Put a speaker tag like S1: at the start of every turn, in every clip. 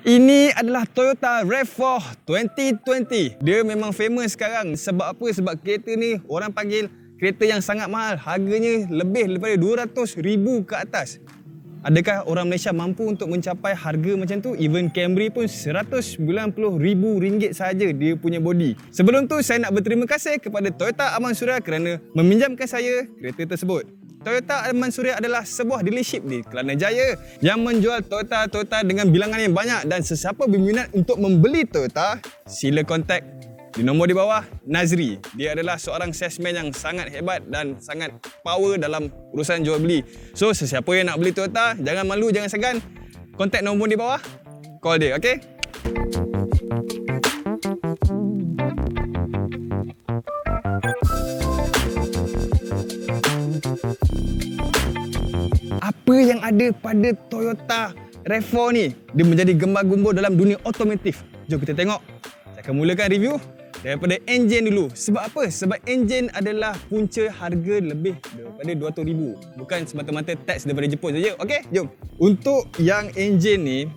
S1: Ini adalah Toyota RAV4 2020. Dia memang famous sekarang. Sebab apa? Sebab kereta ni orang panggil kereta yang sangat mahal. Harganya lebih daripada 200,000 ke atas. Adakah orang Malaysia mampu untuk mencapai harga macam tu? Even Camry pun RM190,000 sahaja dia punya body. Sebelum tu saya nak berterima kasih kepada Toyota Aman Suria kerana meminjamkan saya kereta tersebut. Toyota Aman Suria adalah sebuah dealership di Kelana Jaya yang menjual Toyota dengan bilangan yang banyak, dan sesiapa berminat untuk membeli Toyota, sila kontak di nombor di bawah Nazri. Dia adalah seorang salesman yang sangat hebat dan sangat power dalam urusan jual beli. So sesiapa yang nak beli Toyota, jangan malu, jangan segan. Kontak nombor di bawah, call dia, okey? Apa yang ada pada Toyota RAV4 ni? Dia menjadi gembar-gembor dalam dunia otomotif. Jom kita tengok. Saya akan mulakan review daripada enjin dulu. Sebab apa? Sebab enjin adalah punca harga lebih daripada 200,000. Bukan semata-mata tax daripada Jepun saja. Okey, jom. Untuk yang enjin ni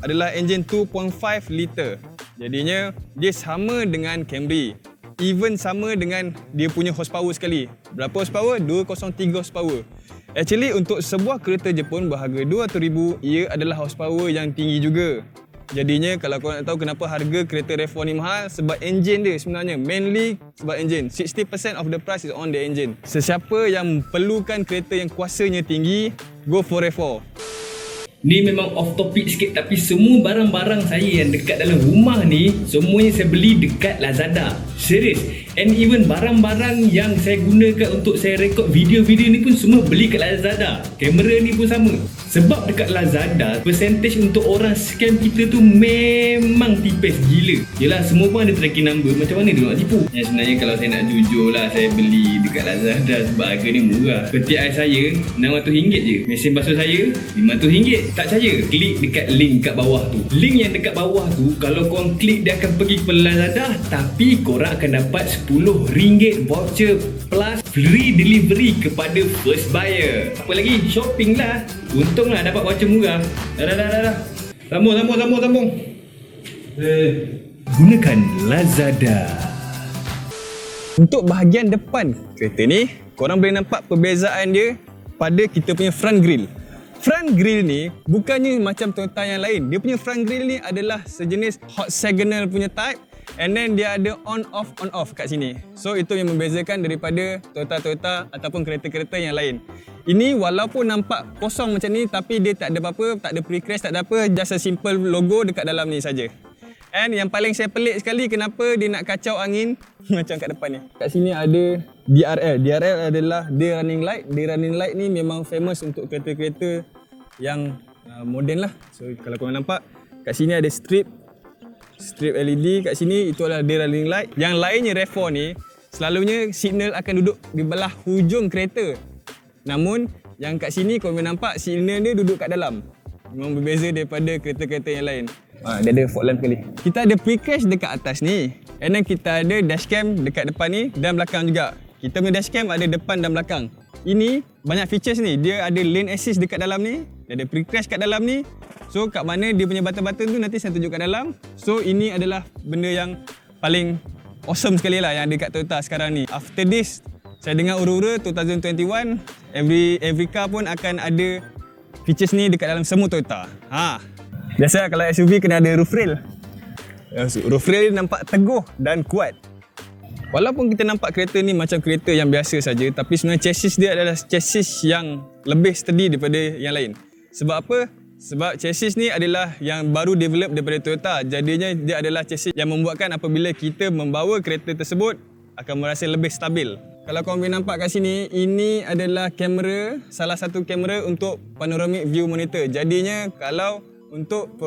S1: adalah enjin 2.5 liter. Jadinya dia sama dengan Camry. Even sama dengan dia punya horsepower sekali. Berapa horsepower? 203 horsepower. Actually untuk sebuah kereta Jepun berharga 200,000, ia adalah horsepower yang tinggi juga. Jadinya kalau korang nak tahu kenapa harga kereta RAV4 ni mahal, sebab enjin dia sebenarnya. Mainly sebab enjin. 60% of the price is on the engine. Sesiapa yang perlukan kereta yang kuasanya tinggi, go for RAV4.
S2: Ni memang off topic sikit, tapi semua barang-barang saya yang dekat dalam rumah ni semuanya saya beli dekat Lazada. Serius. And even barang-barang yang saya gunakan untuk saya rekod video-video ni pun semua beli kat Lazada. Kamera ni pun sama. Sebab dekat Lazada, percentage untuk orang scam kita tu memang tipis gila. Yelah, semua pun ada tracking number. Macam mana dia nak tipu? Yang sebenarnya kalau saya nak jujur lah, saya beli dekat Lazada sebab harga ni murah. Peti air saya RM600 je. Mesin basuh saya RM500. Tak percaya? Klik dekat link kat bawah tu. Link yang dekat bawah tu, kalau korang klik dia akan pergi ke Lazada, tapi korang akan dapat RM10 voucher plus free delivery kepada first buyer. Apa lagi? Shopping lah. Untunglah dapat voucher murah. Dah. Sambung. Gunakan Lazada.
S1: Untuk bahagian depan kereta ni, korang boleh nampak perbezaan dia pada kita punya front grille. Front grille ni bukannya macam Toyota yang lain. Dia punya front grille ni adalah sejenis hexagonal punya type, and then dia ada on off kat sini. So itu yang membezakan daripada Toyota ataupun kereta-kereta yang lain. Ini walaupun nampak kosong macam ni, tapi dia tak ada apa-apa, tak ada pre-crash, tak ada apa, just a simple logo dekat dalam ni saja. And yang paling saya pelik sekali, kenapa dia nak kacau angin macam kat depan ni. Kat sini ada DRL. DRL adalah day running light. Day running light ni memang famous untuk kereta-kereta yang moden lah. So kalau korang nampak, kat sini ada strip LED kat sini, itu adalah day running light. Yang lainnya RAV4 ni, selalunya signal akan duduk di belah hujung kereta. Namun yang kat sini korang boleh nampak signal dia duduk kat dalam. Memang berbeza daripada kereta-kereta yang lain. Dia ada fog lamp sekali. Kita ada pre-crash dekat atas ni, and then kita ada dashcam dekat depan ni dan belakang juga. Kita punya dashcam ada depan dan belakang. Ini banyak features ni. Dia ada lane assist dekat dalam ni, dia ada pre-crash kat dalam ni. So kat mana dia punya button-button tu nanti saya tunjuk kat dalam. So ini adalah benda yang paling awesome sekali lah yang ada kat Toyota sekarang ni. After this, saya dengar ura-ura 2021 every car pun akan ada features ni dekat dalam semua Toyota. Biasa kalau SUV kena ada roof rail. Roof rail nampak teguh dan kuat. Walaupun kita nampak kereta ni macam kereta yang biasa saja, tapi sebenarnya chassis dia adalah chassis yang lebih sturdy daripada yang lain. Sebab apa? Sebab chassis ni adalah yang baru develop daripada Toyota. Jadinya dia adalah chassis yang membuatkan apabila kita membawa kereta tersebut akan merasa lebih stabil. Kalau korang boleh nampak kat sini, ini adalah kamera, salah satu kamera untuk panoramic view monitor. Jadinya kalau untuk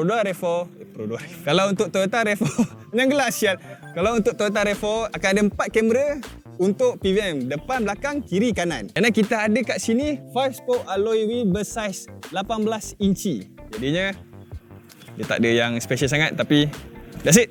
S1: kalau untuk Toyota RAV4 jangan gelak sial. Kalau untuk Toyota RAV4 akan ada 4 kamera untuk PVM, depan, belakang, kiri, kanan. Kerana kita ada kat sini 5-spoke alloy wheel bersaiz 18 inci. Jadinya dia tak ada yang special sangat, tapi that's it.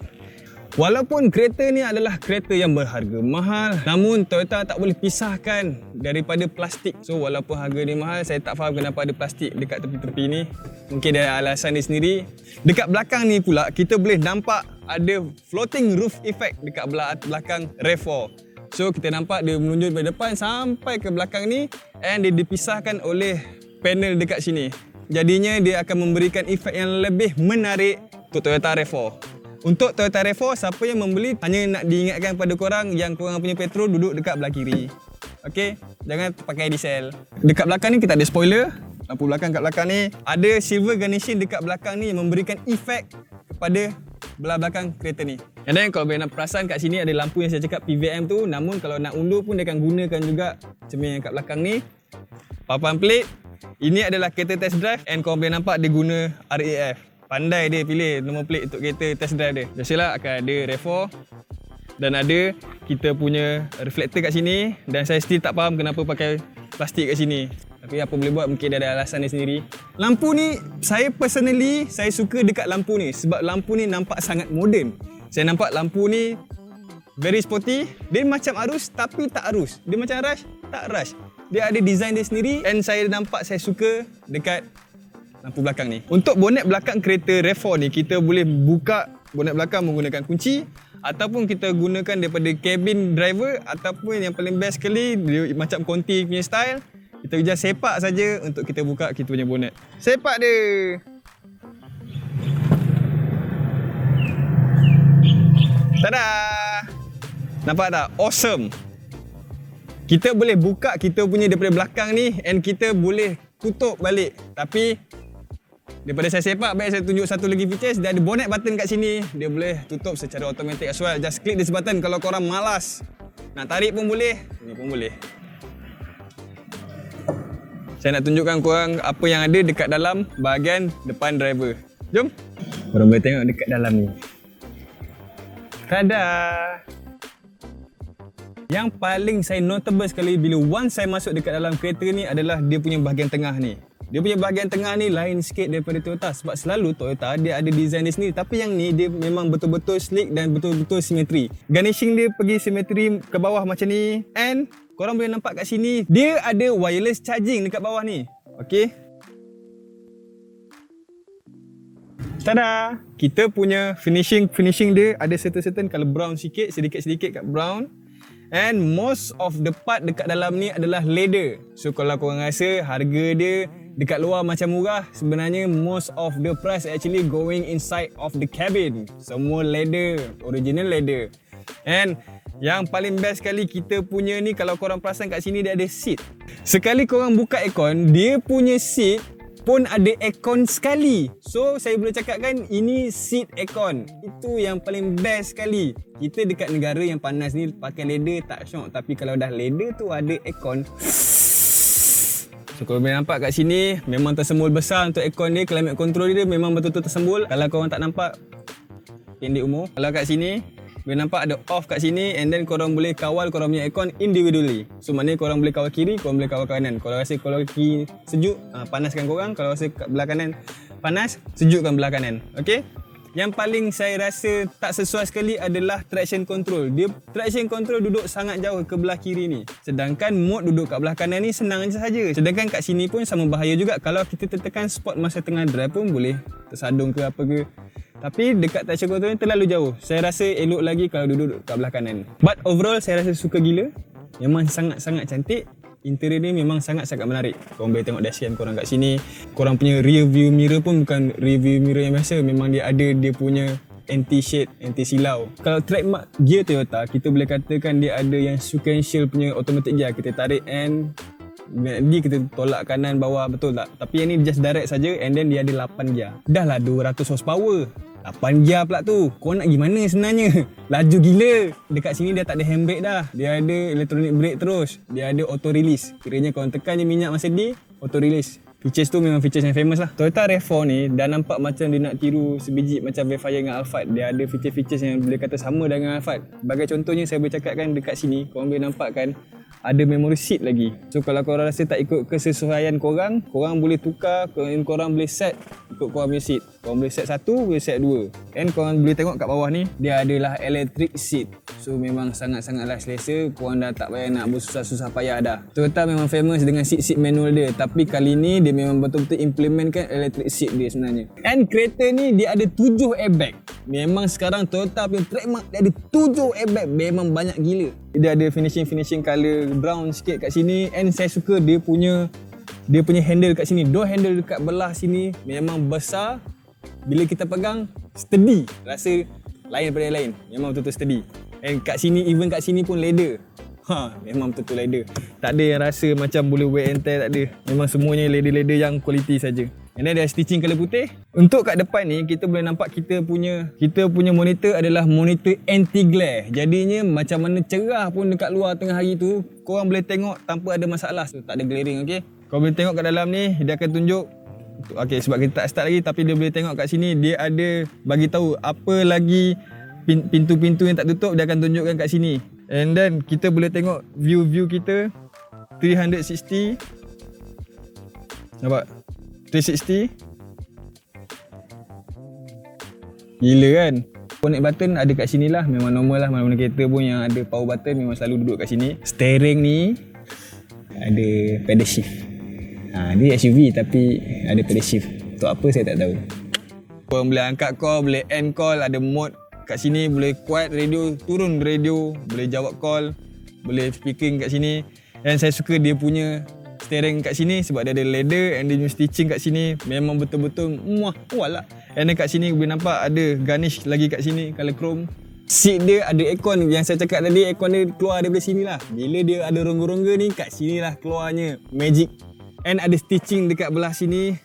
S1: Walaupun kereta ni adalah kereta yang berharga mahal, namun Toyota tak boleh pisahkan daripada plastik. So walaupun harga ni mahal, saya tak faham kenapa ada plastik dekat tepi-tepi ni. Mungkin ada alasan dia sendiri. Dekat belakang ni pula, kita boleh nampak ada floating roof effect dekat belakang RAV4. So kita nampak dia menunjuk dari depan sampai ke belakang ni, and dia dipisahkan oleh panel dekat sini. Jadinya dia akan memberikan efek yang lebih menarik untuk Toyota RAV4. Untuk Toyota RAV4, siapa yang membeli, hanya nak diingatkan pada korang yang korang punya petrol duduk dekat belah kiri. Okey, jangan pakai diesel. Dekat belakang ni kita ada spoiler. Lampu belakang kat belakang ni ada silver garnishing dekat belakang ni yang memberikan efek kepada belah belakang kereta ni. And then kalau boleh nak perasan kat sini ada lampu yang saya cakap PVM tu, namun kalau nak undur pun dia akan gunakan juga cermin yang kat belakang ni. Papan plate. Ini adalah kereta test drive, and korang boleh nampak dia guna RAF. Pandai dia pilih nombor plate untuk kereta test drive dia. Biasalah akan ada RAV4 dan ada kita punya reflektor kat sini, dan saya still tak faham kenapa pakai plastik kat sini. Tapi apa boleh buat, mungkin dia ada alasan dia sendiri. Lampu ni, saya personally, saya suka dekat lampu ni sebab lampu ni nampak sangat moden. Saya nampak lampu ni very sporty. Dia macam arus tapi tak arus. Dia macam rush, tak rush. Dia ada design dia sendiri, and saya nampak saya suka dekat lampu belakang ni. Untuk bonet belakang kereta RAV4 ni, kita boleh buka bonet belakang menggunakan kunci, ataupun kita gunakan daripada cabin driver, ataupun yang paling best sekali dia macam Conti punya style, kita just sepak saja untuk kita buka kita punya bonet. Sepak dia. Tada! Nampak tak? Awesome. Kita boleh buka kita punya daripada belakang ni, and kita boleh tutup balik. Tapi daripada saya sepak, baik saya tunjuk satu lagi features. Dia ada bonnet button kat sini. Dia boleh tutup secara automatic as well. Just click this button kalau korang malas. Nak tarik pun boleh, ni pun boleh. Saya nak tunjukkan korang apa yang ada dekat dalam bahagian depan driver. Jom. Korang boleh tengok dekat dalam ni. Tada! Yang paling saya notable sekali bila once saya masuk dekat dalam kereta ni adalah dia punya bahagian tengah ni. Dia punya bahagian tengah ni lain sikit daripada Toyota, sebab selalu Toyota dia ada design dia sendiri, tapi yang ni dia memang betul-betul sleek dan betul-betul simetri. Garnishing dia pergi simetri ke bawah macam ni, and korang boleh nampak kat sini dia ada wireless charging dekat bawah ni. Okey. Tada! Kita punya finishing dia ada certain color brown sikit, sedikit-sedikit kat brown. And most of the part dekat dalam ni adalah leather. So kalau korang rasa harga dia dekat luar macam murah, sebenarnya most of the price actually going inside of the cabin. Semua leather, original leather. And yang paling best sekali kita punya ni, kalau korang perasan kat sini dia ada seat. Sekali korang buka aircon, dia punya seat pun ada aircon sekali. So saya boleh cakapkan ini seat aircon. Itu yang paling best sekali. Kita dekat negara yang panas ni pakai leather tak syok, tapi kalau dah leather tu ada aircon. So korang boleh nampak kat sini memang tersembul besar untuk aircon dia. Climate control dia memang betul-betul tersembul. Kalau korang tak nampak, pendek umur. Kalau kat sini boleh nampak ada off kat sini, and then korang boleh kawal korang punya aircon individually. So maknanya korang boleh kawal kiri, korang boleh kawal kanan. Kalau rasa kalau kiri sejuk, panaskan korang. Kalau rasa kat belah kanan panas, sejukkan belah kanan. Okey? Yang paling saya rasa tak sesuai sekali adalah traction control. Dia traction control duduk sangat jauh ke belah kiri ni. Sedangkan mode duduk kat belah kanan ni senang je saja. Sedangkan kat sini pun sama bahaya juga. Kalau kita tertekan spot masa tengah drive pun boleh tersadung ke apa ke. Tapi dekat traction control ni terlalu jauh. Saya rasa elok lagi kalau duduk kat belah kanan. But overall saya rasa suka gila. Memang sangat-sangat cantik. Interior ni memang sangat-sangat menarik. Korang boleh tengok dashcam korang kat sini. Korang punya rear view mirror pun bukan rear view mirror yang biasa. Memang dia ada dia punya anti-shade, anti-silau. Kalau trademark gear Toyota, kita boleh katakan dia ada yang sequential punya automatic gear. Kita tarik and dia kita tolak kanan bawah, betul tak? Tapi yang ni just direct saja, and then dia ada 8 gear. Dah lah 200 horsepower. 8 gear pula tu. Kau nak gimana sebenarnya? Laju gila. Dekat sini dia tak ada handbrake dah. Dia ada electronic brake terus. Dia ada auto release. Kiranya kau tekan je minyak masa di, auto release. Features tu memang features yang famous lah. Toyota RAV4 ni dah nampak macam dia nak tiru sebiji macam Vellfire dengan Alphard. Dia ada feature-features yang boleh kata sama dengan Alphard. Sebagai contohnya saya boleh cakapkan dekat sini, korang boleh nampak kan ada memory seat lagi. So kalau korang rasa tak ikut kesesuaian korang boleh tukar, korang boleh set ikut korang punya seat. Korang boleh set satu, boleh set dua. And korang boleh tengok kat bawah ni, dia adalah electric seat. So memang sangat-sangatlah selesa, korang dah tak payah nak bersusah-susah payah dah. Toyota memang famous dengan seat-seat manual dia, tapi kali ni dia memang betul-betul implementkan electric seat dia sebenarnya. And kereta ni dia ada 7 airbag. Memang sekarang Toyota punya trademark dia ada 7 airbag, memang banyak gila. Dia ada finishing colour brown sikit kat sini, and saya suka dia punya handle kat sini. Door handle dekat belah sini memang besar. Bila kita pegang steady, rasa lain daripada yang lain. Memang betul-betul steady. And kat sini, even kat sini pun leather. Memang betul-betul leather. Tak ada yang rasa macam boleh wear and tear, tak ada. Memang semuanya leather-leather yang quality saja. And then ada stitching colour putih. Untuk kat depan ni kita boleh nampak kita punya monitor adalah monitor anti-glare. Jadinya macam mana cerah pun dekat luar tengah hari tu, korang boleh tengok tanpa ada masalah. So, tak ada glaring, okey. Korang boleh tengok kat dalam ni, dia akan tunjuk. Okey, sebab kita tak start lagi, tapi dia boleh tengok kat sini, dia ada bagi tahu apa lagi pintu-pintu yang tak tutup, dia akan tunjukkan kat sini. And then kita boleh tengok view kita 360. Nampak? 360. Gila kan? Connect button ada kat sini lah. Memang normal lah. Mana-mana kereta pun yang ada power button memang selalu duduk kat sini. Steering ni ada pedal shift. Dia SUV tapi ada pedal shift. Untuk apa saya tak tahu. Korang boleh angkat call, boleh end call, ada mode kat sini, boleh kuat radio, turun radio, boleh jawab call, boleh speaking kat sini. Dan saya suka dia punya steering kat sini sebab dia ada leather, and dia punya stitching kat sini memang betul-betul muah lah. And kat sini boleh nampak ada garnish lagi kat sini, colour chrome. Seat dia ada aircon, yang saya cakap tadi aircon dia keluar daripada sini lah. Bila dia ada rongga-rongga ni, kat sini lah keluarnya, magic. And ada stitching dekat belah sini,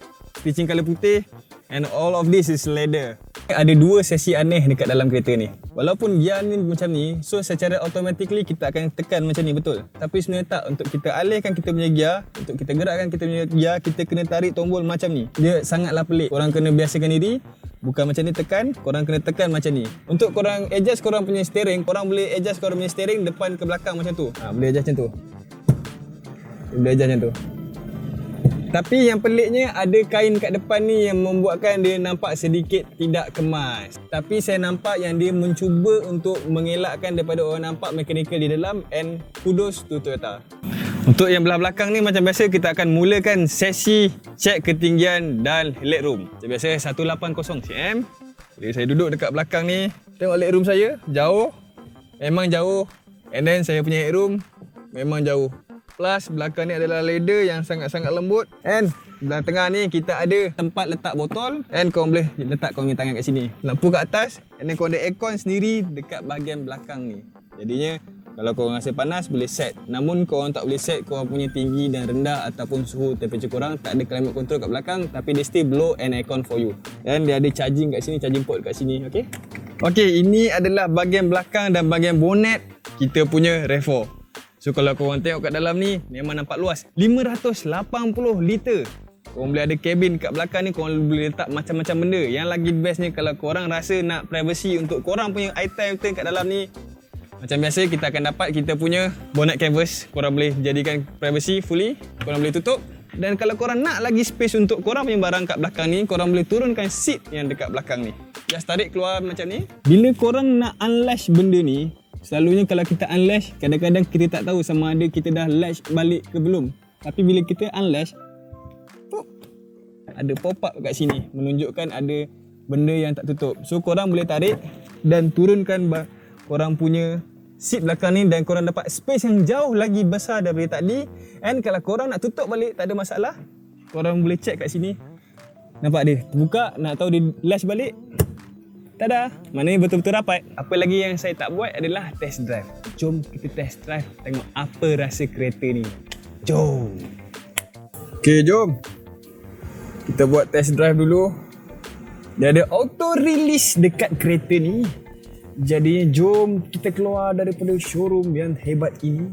S1: stitching colour putih. And all of this is leather. Ada 2 sesi aneh dekat dalam kereta ni. Walaupun gear ni macam ni, so secara automatically kita akan tekan macam ni, betul. Tapi sebenarnya tak. Untuk kita alihkan kita punya gear, untuk kita gerakkan kita punya gear, kita kena tarik tombol macam ni. Dia sangatlah pelik. Korang kena biasakan diri. Bukan macam ni tekan, korang kena tekan macam ni. Untuk korang adjust korang punya steering, korang boleh adjust korang punya steering depan ke belakang macam tu. Boleh adjust macam tu. Boleh adjust macam tu. Tapi yang peliknya ada kain kat depan ni yang membuatkan dia nampak sedikit tidak kemas. Tapi saya nampak yang dia mencuba untuk mengelakkan daripada orang nampak mechanical di dalam, and kudos to Toyota. Untuk yang belah belakang ni macam biasa kita akan mulakan sesi cek ketinggian dan legroom. Macam biasa 180 cm. Jadi saya duduk dekat belakang ni, tengok legroom saya jauh. Memang jauh. And then saya punya headroom memang jauh. Plus belakang ni adalah leather yang sangat-sangat lembut. And belah tengah ni kita ada tempat letak botol. And korang boleh letak korang punya tangan kat sini. Lampu kat atas. And then korang ada aircon sendiri dekat bahagian belakang ni. Jadinya kalau korang rasa panas boleh set. Namun korang tak boleh set korang punya tinggi dan rendah ataupun suhu temperature korang. Tak ada climate control kat belakang, tapi dia still blow an aircon for you. Dan dia ada charging kat sini, charging port kat sini. Okay, ini adalah bahagian belakang dan bahagian bonnet kita punya RAV4. So kalau korang tengok kat dalam ni, memang nampak luas. 580 liter. Korang boleh ada kabin kat belakang ni, korang boleh letak macam-macam benda. Yang lagi bestnya kalau korang rasa nak privacy untuk korang punya item kat dalam ni, macam biasa kita akan dapat kita punya bonnet canvas. Korang boleh jadikan privacy fully. Korang boleh tutup. Dan kalau korang nak lagi space untuk korang punya barang kat belakang ni, korang boleh turunkan seat yang dekat belakang ni. Just tarik keluar macam ni. Bila korang nak unlatch benda ni, selalunya kalau kita unlatch, kadang-kadang kita tak tahu sama ada kita dah latch balik ke belum. Tapi bila kita unlatch, ada pop up kat sini menunjukkan ada benda yang tak tutup. So korang boleh tarik dan turunkan korang punya seat belakang ni, dan korang dapat space yang jauh lagi besar daripada tadi. And kalau korang nak tutup balik, tak ada masalah. Korang boleh check kat sini. Nampak dia terbuka, nak tahu dia latch balik. Tada! Maknanya betul-betul rapat. Apa lagi yang saya tak buat adalah test drive. Jom kita test drive, tengok apa rasa kereta ni. Jom! Okay, jom! Kita buat test drive dulu. Dia ada auto release dekat kereta ni. Jadi jom kita keluar daripada showroom yang hebat ini.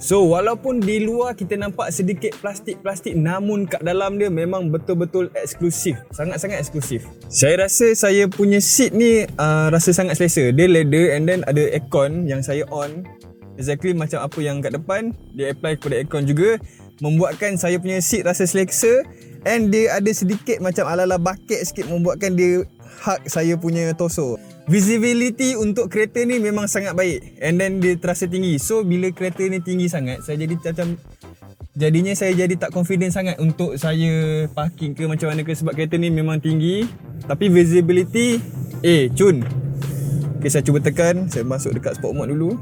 S1: So walaupun di luar kita nampak sedikit plastik-plastik, namun kat dalam dia memang betul-betul eksklusif. Sangat-sangat eksklusif. Saya rasa saya punya seat ni rasa sangat selesa. Dia leather and then ada aircon yang saya on. Exactly macam apa yang kat depan, dia apply kepada aircon juga, membuatkan saya punya seat rasa selesa. And dia ada sedikit macam ala-ala bucket sikit, membuatkan dia hug saya punya torso. Visibility untuk kereta ni memang sangat baik. And then dia terasa tinggi. So bila kereta ni tinggi sangat, saya jadi macam, jadinya saya jadi tak confident sangat untuk saya parking ke macam mana ke, sebab kereta ni memang tinggi. Tapi visibility cun. Okay, saya cuba tekan. Saya masuk dekat sport mode dulu.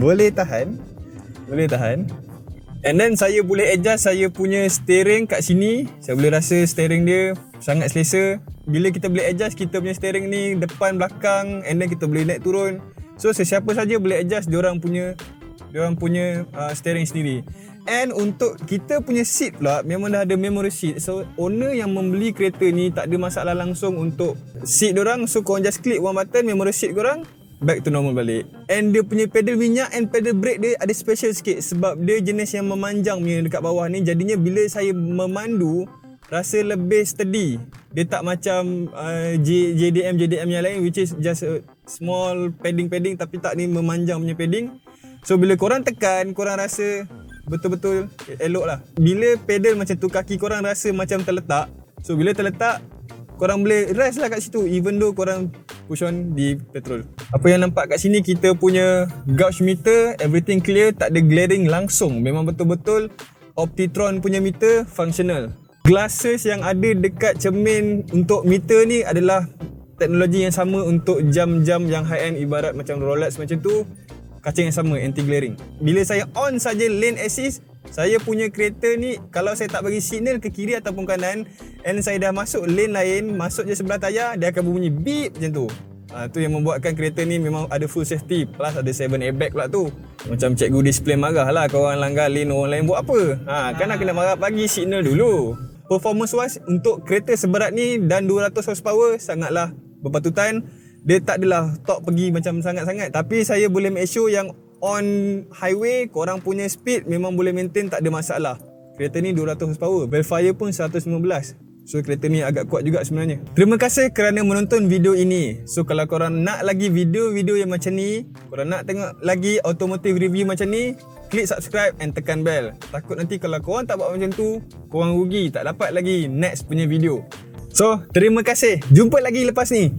S1: Boleh tahan. And then saya boleh adjust saya punya steering kat sini. Saya boleh rasa steering dia sangat selesa. Bila kita boleh adjust kita punya steering ni depan belakang, and then kita boleh naik turun. So sesiapa saja boleh adjust diorang punya steering sendiri. And untuk kita punya seat pula memang dah ada memory seat. So owner yang membeli kereta ni tak ada masalah langsung untuk seat diorang. So korang just klik one button, memory seat korang back to normal balik. And dia punya pedal minyak and pedal brake dia ada special sikit, sebab dia jenis yang memanjang punya dekat bawah ni. Jadinya bila saya memandu rasa lebih steady. Dia tak macam JDM yang lain which is just a small padding tapi tak ni memanjang punya padding. So bila korang tekan, korang rasa betul-betul elok lah. Bila pedal macam tu, kaki korang rasa macam terletak. So bila terletak, korang boleh rest lah kat situ, even though korang push on di petrol. Apa yang nampak kat sini, kita punya gauge meter, everything clear, tak ada glaring langsung. Memang betul-betul Optitron punya meter functional. Glasses yang ada dekat cermin untuk meter ni adalah teknologi yang sama untuk jam-jam yang high end, ibarat macam Rolex macam tu. Kaca yang sama, anti glaring. Bila saya on saja lane assist, saya punya kereta ni kalau saya tak bagi signal ke kiri ataupun kanan, and saya dah masuk lane lain, masuk je sebelah tayar, dia akan berbunyi beep macam tu. Tu yang membuatkan kereta ni memang ada full safety, plus ada 7 airbag pula tu. Macam cikgu display marah lah kalau orang langgar lane orang lain buat apa. Kan nak kena marah, bagi signal dulu. Performance wise untuk kereta seberat ni dan 200 horsepower sangatlah berpatutan. Dia tak adalah top pergi macam sangat-sangat, tapi saya boleh make sure yang on highway korang punya speed memang boleh maintain, tak ada masalah. Kereta ni 200 horsepower, Velfire pun 115. So kereta ni agak kuat juga sebenarnya. Terima kasih kerana menonton video ini. So kalau korang nak lagi video-video yang macam ni, korang nak tengok lagi automotive review macam ni, klik subscribe and tekan bell. Takut nanti kalau korang tak buat macam tu, korang rugi, tak dapat lagi next punya video. So terima kasih, jumpa lagi lepas ni.